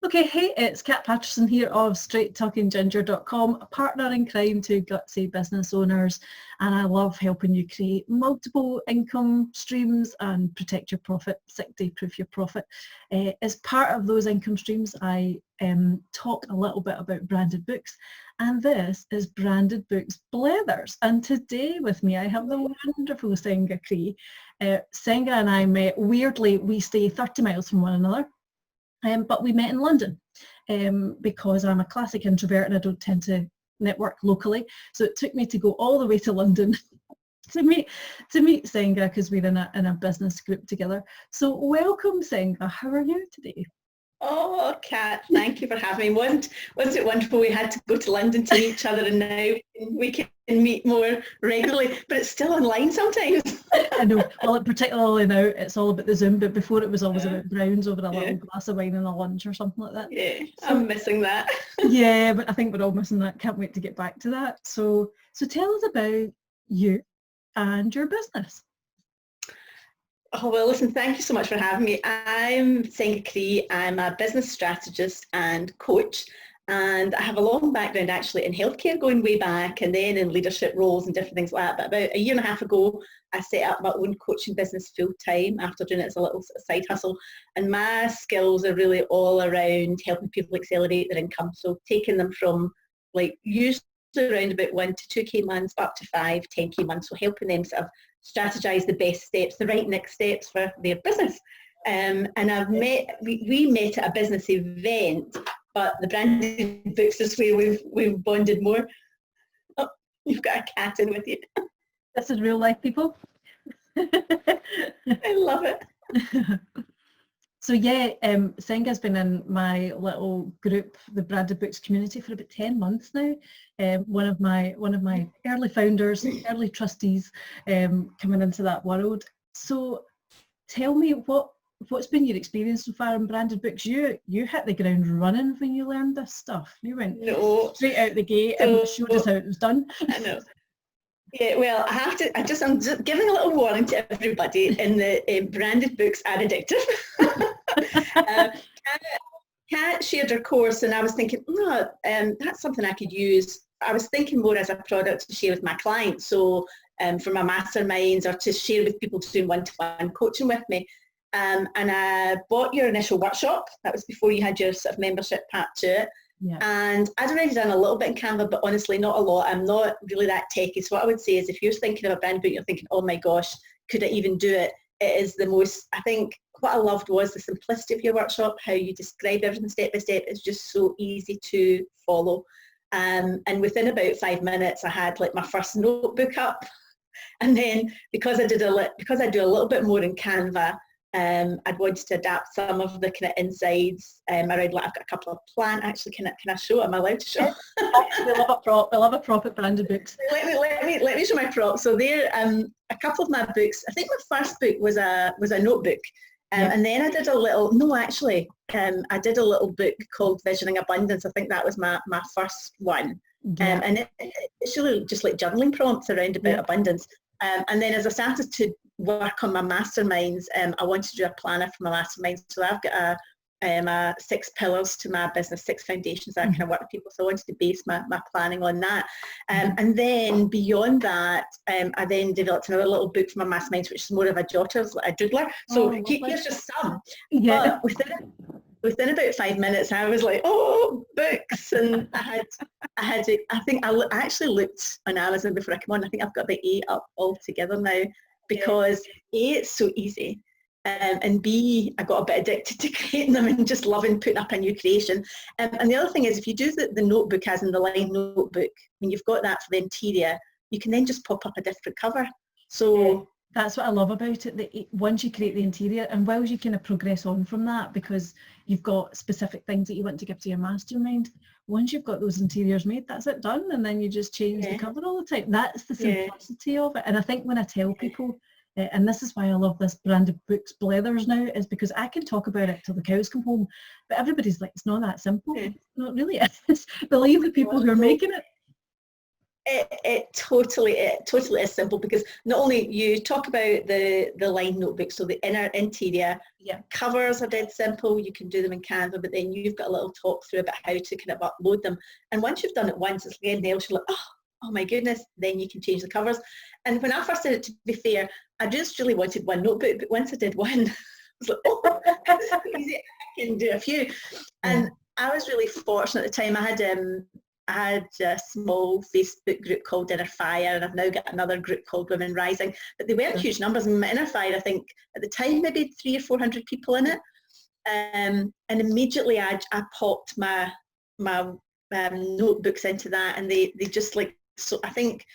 Okay, hey, it's Cat Paterson here of straighttalkingginger.com, a partner in crime to gutsy business owners, and I love helping you create multiple income streams and protect your profit, 60-proof your profit. As part of those income streams, I talk a little bit about branded books, and this is Branded Books Blethers. And today with me, I have the wonderful Senga Cree. Senga and I met, weirdly, we stay 30 miles from one another. But we met in London because I'm a classic introvert and I don't tend to network locally. So it took me to go all the way to London to meet Senga because we're in a business group together. So welcome, Senga. How are you today? Oh, Kat, thank you for having me. Wasn't it wonderful we had to go to London to meet each other, and now we can meet more regularly, but it's still online sometimes. I know. Well, particularly now, it's all about the Zoom, but before it was always about browns over a little glass of wine and a lunch or something like that. Yeah, so, I'm missing that. Yeah, but I think we're all missing that. Can't wait to get back to that. So tell us about you and your business. Oh, well, listen, thank you so much for having me. I'm Senga Cree. I'm a business strategist and coach, and I have a long background actually in healthcare going way back, and then in leadership roles and different things like that. But about a year and a half ago, I set up my own coaching business full time after doing it as a little side hustle. And my skills are really all around helping people accelerate their income. So taking them from like usually around about 1 to 2K months up to 5, 10K months. So helping them sort of strategize the best steps, the right next steps for their business. And we met at a business event, but the Branded Books is where we've bonded more. Oh, you've got a cat in with you. This is real life, people. I love it. So yeah, Senga's been in my little group, the Branded Books community, for about 10 months now. One of my early founders, early trustees, coming into that world. So tell me what's been your experience so far in Branded Books? You hit the ground running when you learned this stuff. You went straight out the gate and showed us how it was done. I know. Yeah, well, I'm just giving a little warning to everybody in the Branded Books are addictive. Kat shared her course, and I was thinking, that's something I could use. I was thinking more as a product to share with my clients, so for my masterminds or to share with people doing one-to-one coaching with me. And I bought your initial workshop. That was before you had your sort of membership pack to it. Yeah. And I'd already done a little bit in Canva, but honestly not a lot. I'm not really that techy. So what I would say is if you're thinking of a brand book, you're thinking, oh my gosh, could I even do it? It is the most, I think what I loved was the simplicity of your workshop, how you describe everything step by step. It's just so easy to follow. And within about 5 minutes, I had like my first notebook up. And then because I do a little bit more in Canva, I'd wanted to adapt some of the kind of insides around, like I've got a couple of plant, actually, can I show? Am I allowed to show? We love a prop. We love a prop at Branded Books. Let me show my prop. So there, a couple of my books, I think my first book was a notebook. And then I did I did a little book called Visioning Abundance. I think that was my first one. Yeah. And it's really just like journaling prompts around about abundance. And then as I started to work on my masterminds, I wanted to do a planner for my masterminds. So I've got a 6 pillars to my business, 6 foundations that I kind of work with people. So I wanted to base my planning on that. And then beyond that, I then developed another little book for my masterminds, which is more of a jotters, a doodler. So here's just some. Yeah. But within about 5 minutes, I was like, oh, books. And I actually looked on Amazon before I came on. I think I've got the 8 up altogether now because A, it's so easy. And B, I got a bit addicted to creating them and just loving putting up a new creation. And the other thing is if you do the notebook as in the lined notebook, when you've got that for the interior, you can then just pop up a different cover. So that's what I love about it, that once you create the interior, and while you kind of progress on from that because you've got specific things that you want to give to your mastermind, once you've got those interiors made, that's it, done, and then you just change the cover all the time. That's the simplicity of it. And I think when I tell people, and this is why I love this Branded Books Blethers now, is because I can talk about it till the cows come home, but everybody's like, it's not that simple. No, it really is. Believe the people who are making it. It totally is simple, because not only you talk about the lined notebook, so the interior covers are dead simple, you can do them in Canva, but then you've got a little talk through about how to kind of upload them, and once you've done it once, it's again else, you're like, oh my goodness, then you can change the covers. And when I first did it, to be fair, I just really wanted one notebook, but once I did one, I was like, oh, easy, I can do a few. And I was really fortunate at the time. I had a small Facebook group called Inner Fire, and I've now got another group called Women Rising, but they weren't huge numbers. In my Inner Fire, I think at the time maybe 300 or 400 people in it, and immediately I popped my notebooks into that, and they just like, so I think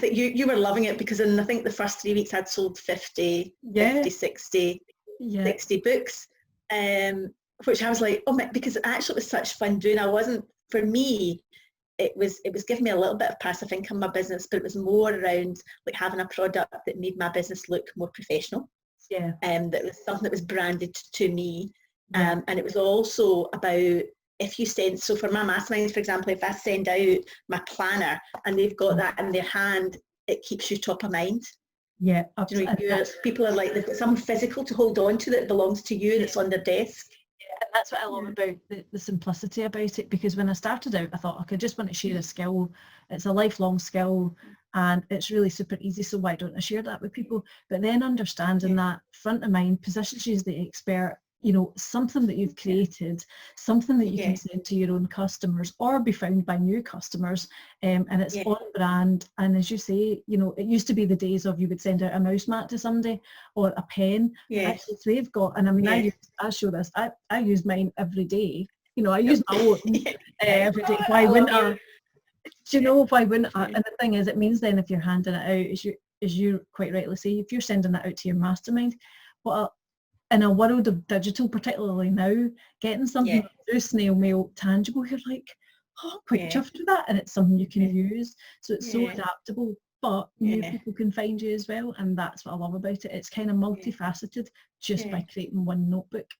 you were loving it, because in I think the first 3 weeks I'd sold 50, 60 books, which I was like, oh my, because actually it was such fun doing. For me, it was giving me a little bit of passive income in my business, but it was more around like having a product that made my business look more professional. That was something that was branded to me. And it was also about, if you send, so for my masterminds, for example, if I send out my planner and they've got that in their hand, it keeps you top of mind. Yeah, absolutely. You know, people are like, they've got something physical to hold on to that belongs to you, and it's on their desk. And that's what I love about the simplicity about it, because when I started out, I thought, okay, I just want to share a skill. It's a lifelong skill, and it's really super easy, so why don't I share that with people? But then understanding that front of mind positions you as the expert, you know, something that you've created, something that you can send to your own customers or be found by new customers, and it's on brand. And as you say, you know, it used to be the days of you would send out a mouse mat to somebody or a pen. Actually, so they've got, and I mean, I show this, I use mine every day. You know, I use my own every day. Why wouldn't I? Do you know, why wouldn't I? And the thing is, it means then if you're handing it out, as you quite rightly say, if you're sending it out to your mastermind, in a world of digital, particularly now, getting something through snail mail tangible, you're like, oh, I'm quite chuffed with that, and it's something you can use. So it's so adaptable, but new people can find you as well, and that's what I love about it. It's kind of multifaceted just by creating one notebook.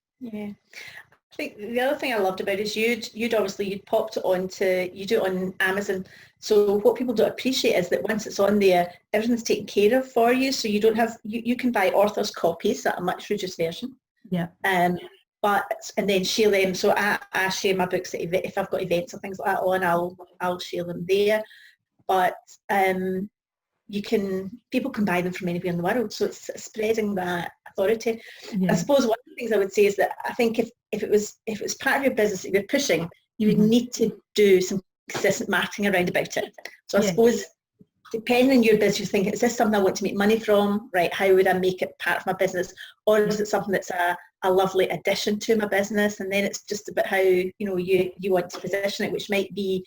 I think the other thing I loved about it is you'd popped it onto, you do it on Amazon. So what people don't appreciate is that once it's on there, everything's taken care of for you. So you don't have, you can buy author's copies at a much reduced version. And then share them. So I share my books if I've got events or things like that on, I'll share them there. But people can buy them from anywhere in the world. So it's spreading that authority. I suppose one of the things I would say is that I think if it was part of your business that you're pushing, you would need to do some consistent marketing around about it. So I suppose, depending on your business, you think, is this something I want to make money from? Right, how would I make it part of my business? Or is it something that's a lovely addition to my business? And then it's just about how, you know, you want to position it, which might be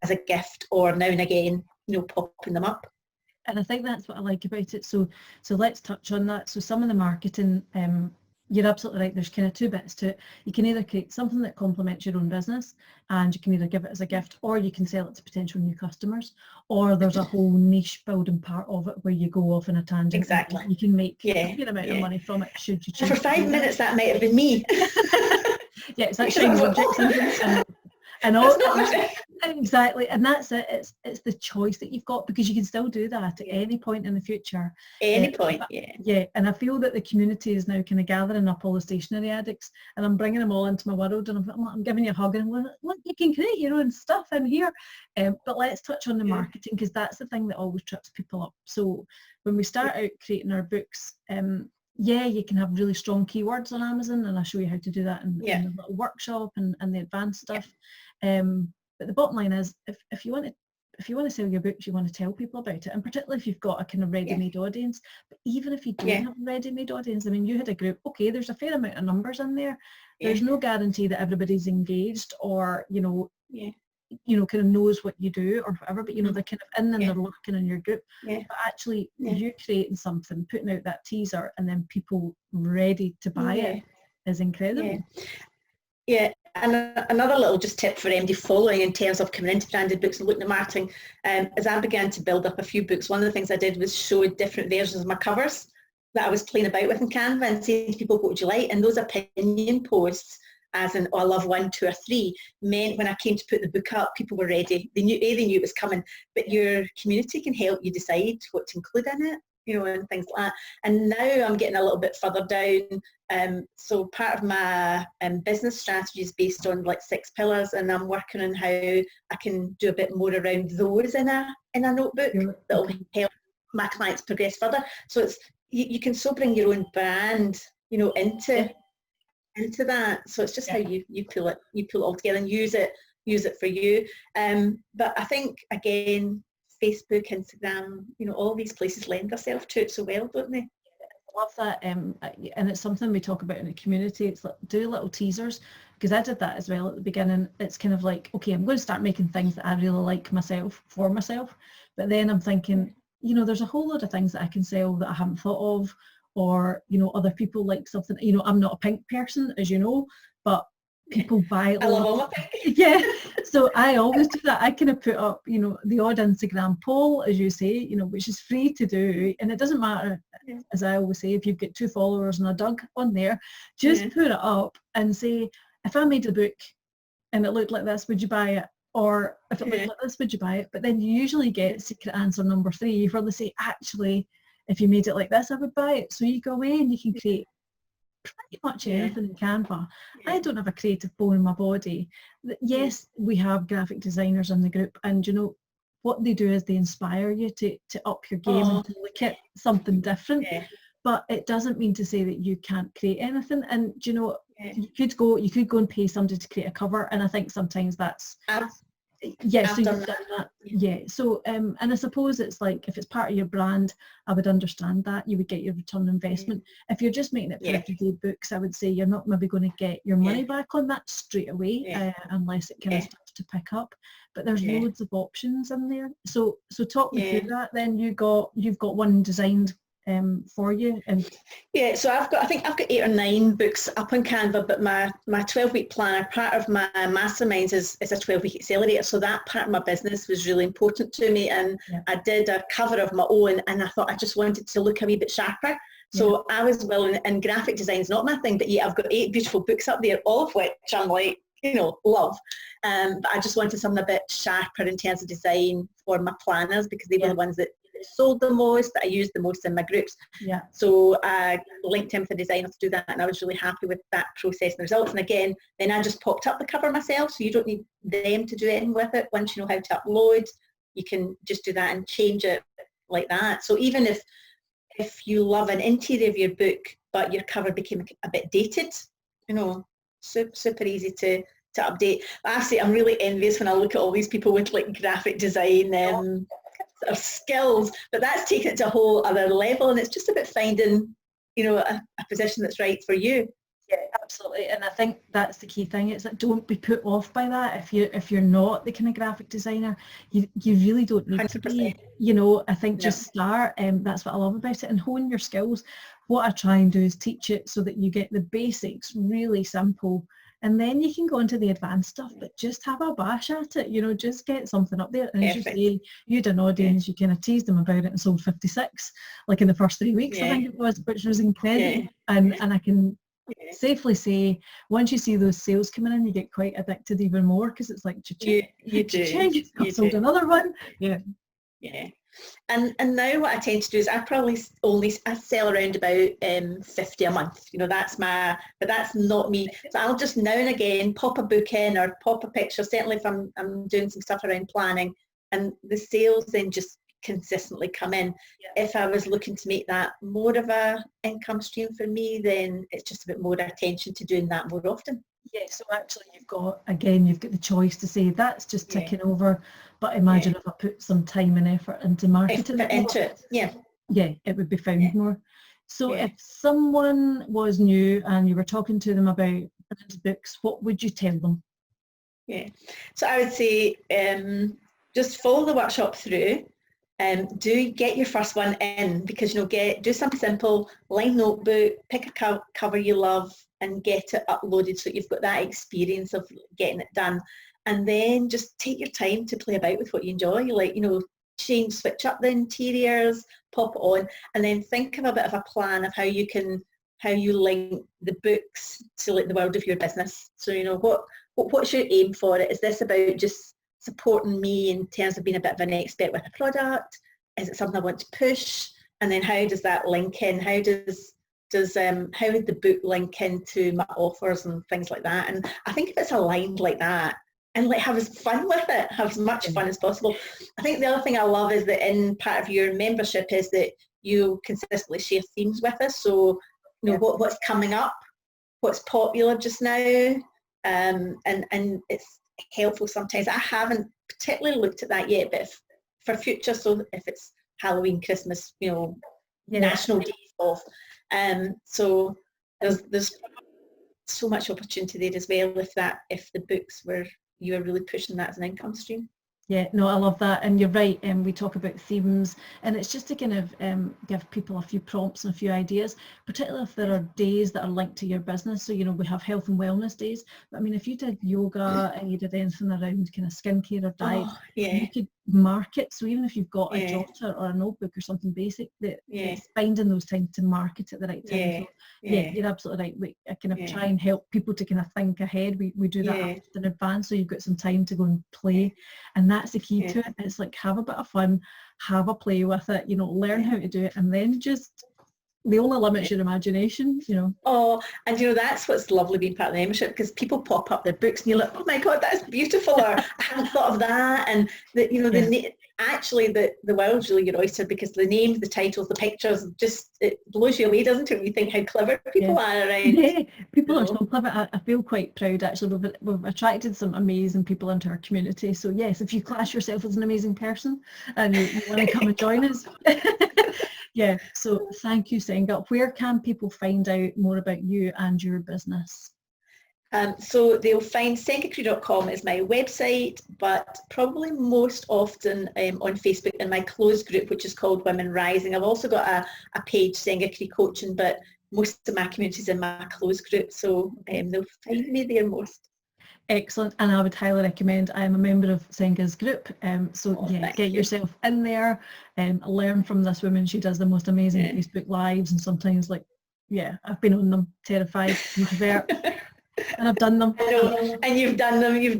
as a gift or now and again, you know, popping them up. And I think that's what I like about it. So let's touch on that. So some of the marketing, you're absolutely right, there's kind of two bits to it. You can either create something that complements your own business, and you can either give it as a gift, or you can sell it to potential new customers, or there's a whole niche building part of it where you go off in a tangent. Exactly. You can make a good amount of money from it, should you choose. For 5 minutes that might have been me. It's that shiny object syndrome. And all exactly, and that's it. It's the choice that you've got, because you can still do that at any point in the future. Any point. And I feel that the community is now kind of gathering up all the stationery addicts, and I'm bringing them all into my world, and I'm giving you a hug, and I'm like, look, you can create your own stuff in here. But let's touch on the marketing, because that's the thing that always trips people up. So when we start out creating our books, you can have really strong keywords on Amazon, and I'll show you how to do that in the little workshop and the advanced stuff. But the bottom line is, if you want to sell your books, you want to tell people about it, and particularly if you've got a kind of ready-made audience. But even if you don't have a ready-made audience, I mean, you had a group, okay, there's a fair amount of numbers in there. There's no guarantee that everybody's engaged or, you know, kind of knows what you do or whatever, but, you know, they're kind of in and they're looking in your group. But actually, you creating something, putting out that teaser, and then people ready to buy it is incredible. And another little just tip for MD following in terms of coming into branded books and looking at marketing, as I began to build up a few books, one of the things I did was show different versions of my covers that I was playing about with in Canva and saying to people, what would you like? And those opinion posts as in, oh, I love 1, 2 or 3, meant when I came to put the book up, people were ready. They knew it was coming, but your community can help you decide what to include in it, you know, and things like that. And now I'm getting a little bit further down. So part of my business strategy is based on like 6 pillars, and I'm working on how I can do a bit more around those in a notebook that will help my clients progress further. So it's you can so bring your own brand, you know, into that. So it's just how you pull it all together and use it for you. But I think again, Facebook, Instagram, you know, all these places lend themselves to it so well, don't they? I love that, and it's something we talk about in the community. It's like, do little teasers, because I did that as well at the beginning. It's kind of like, okay, I'm going to start making things that I really like myself, for myself, but then I'm thinking, you know, there's a whole lot of things that I can sell that I haven't thought of, or, you know, other people like something. You know, I'm not a pink person, as you know, but people buy I love all my pink. Yeah, so I always do that. I kind of put up, you know, the odd Instagram poll, as you say, you know, which is free to do, and it doesn't matter, as I always say, if you've got 2 followers and a Doug on there, just put it up and say, if I made a book and it looked like this, would you buy it? Or if it looked like this, would you buy it? But then you usually get secret answer number 3, where they say, actually, if you made it like this, I would buy it. So you go away and you can create pretty much anything in Canva. I don't have a creative bone in my body. Yes, we have graphic designers in the group, and you know what they do is they inspire you to up your game and to look at something different. But it doesn't mean to say that you can't create anything. And you know, you could go and pay somebody to create a cover, and I think sometimes that's yes, so you've done that. Yeah. So and I suppose it's like, if it's part of your brand, I would understand that you would get your return on investment. If you're just making it for everyday books, I would say you're not maybe going to get your money back on that straight away, unless it kind of starts to pick up. But there's loads of options in there. So talk me through that. Then you've got one designed for you. And so I think I've got 8 or 9 books up on Canva, but my 12-week planner, part of my masterminds is a 12-week accelerator, so that part of my business was really important to me, and I did a cover of my own, and I thought I just wanted to look a wee bit sharper, so I was willing, and graphic design's not my thing, but I've got 8 beautiful books up there, all of which I'm like, you know, love, but I just wanted something a bit sharper in terms of design for my planners, because they were the ones that sold the most, that I used the most in my groups. So I linked in with a designer to do that, and I was really happy with that process and the results. And again, then I just popped up the cover myself, so you don't need them to do anything with it. Once you know how to upload, you can just do that and change it like that. So even if you love an interior of your book, but your cover became a bit dated, you know, super easy to update. Actually, I'm really envious when I look at all these people with like graphic design of skills, but that's taken it to a whole other level, and it's just about finding, you know, a position that's right for you. Yeah, absolutely. And I think that's the key thing. It's like, don't be put off by that. If you're not the kind of graphic designer, you really don't need 100%. To be. You know, I think just start, that's what I love about it, and hone your skills. What I try and do is teach it so that you get the basics really simple, and then you can go into the advanced stuff, but just have a bash at it, you know, just get something up there. And as you say, you had an audience, you kind of teased them about it and sold 56, like in the first 3 weeks, I think it was, which was incredible. And I can safely say, once you see those sales coming in, you get quite addicted even more, because it's like, I've sold another one. And now what I tend to do is I probably I sell around about 50 a month. You know, but that's not me. So I'll just now and again pop a book in or pop a picture, certainly if I'm doing some stuff around planning, and the sales then just consistently come in. If I was looking to make that more of a income stream for me, then it's just a bit more attention to doing that more often. Yeah, so actually you've got the choice to say that's just ticking over, but imagine if I put some time and effort into marketing into it. It would be found more. So if someone was new and you were talking to them about books, what would you tell them? So I would say just follow the workshop through. Do get your first one in, because you know, do something simple, line notebook, pick a cover you love, and get it uploaded so you've got that experience of getting it done. And then just take your time to play about with what you enjoy, like, you know, switch up the interiors, pop it on, and then think of a bit of a plan of how you can how you link the books to like the world of your business. So, you know, what's your aim for it? Is this about just supporting me in terms of being a bit of an expert with a product? Is it something I want to push? And then how does that link in? How how would the book link into my offers and things like that? And I think if it's aligned like that, and like have as fun with it, have as much fun as possible. I think the other thing I love is that in part of your membership is that you consistently share themes with us. So, you know, what's coming up, what's popular just now, and it's helpful sometimes. I haven't particularly looked at that yet, but for future, so if it's Halloween, Christmas, you know, national days off, so there's so much opportunity there as well if the books you were really pushing that as an income stream. Yeah, no, I love that, and you're right. We talk about themes, and it's just to kind of give people a few prompts and a few ideas, particularly if there are days that are linked to your business. So, you know, we have health and wellness days, but I mean, if you did yoga and you did anything around kind of skincare or diet, you could market. So even if you've got a jotter or a notebook or something basic, it's finding those times to market at the right time. So, you're absolutely right. I kind of try and help people to kind of think ahead. We do that in advance, so you've got some time to go and play, and that's the key to it. It's like, have a bit of fun, have a play with it, you know, learn how to do it, and then just the only limit's your imagination, you know. Oh, and you know, that's what's lovely being part of the membership, because people pop up their books and you're like, oh my God, that's beautiful, or I hadn't thought of that. And you know, actually the world's really your oyster, because the names, the titles, the pictures, just, it blows you away, doesn't it? We think how clever people are around. Yeah, people are so clever. I feel quite proud, actually. We've attracted some amazing people into our community. So yes, if you class yourself as an amazing person and you want to come and join us, yeah. So thank you, Senga. Where can people find out more about you and your business? So they'll find sengacree.com is my website, but probably most often on Facebook in my closed group, which is called Women Rising. I've also got a page, Senga Cree Coaching, but most of my community is in my closed group, so they'll find me there most. Excellent, and I would highly recommend. I am a member of Senga's group, get yourself in there and learn from this woman. She does the most amazing Facebook lives, and sometimes I've been on them, terrified, introvert. And I've done them. I know, and you've done them. You've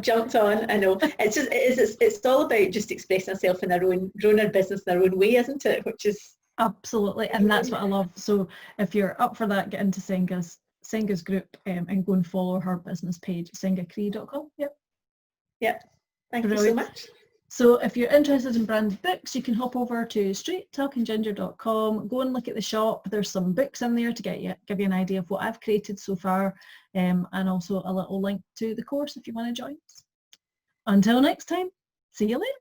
jumped on. I know. It's all about just expressing ourselves in growing our business in our own way, isn't it? Which is absolutely, and that's what I love. So if you're up for that, get into Senga's group and go and follow her business page, sengacree.com. Yep. Thank you so much. So if you're interested in branded books, you can hop over to straighttalkingginger.com, go and look at the shop. There's some books in there to give you an idea of what I've created so far, and also a little link to the course if you want to join us. Until next time, see you later.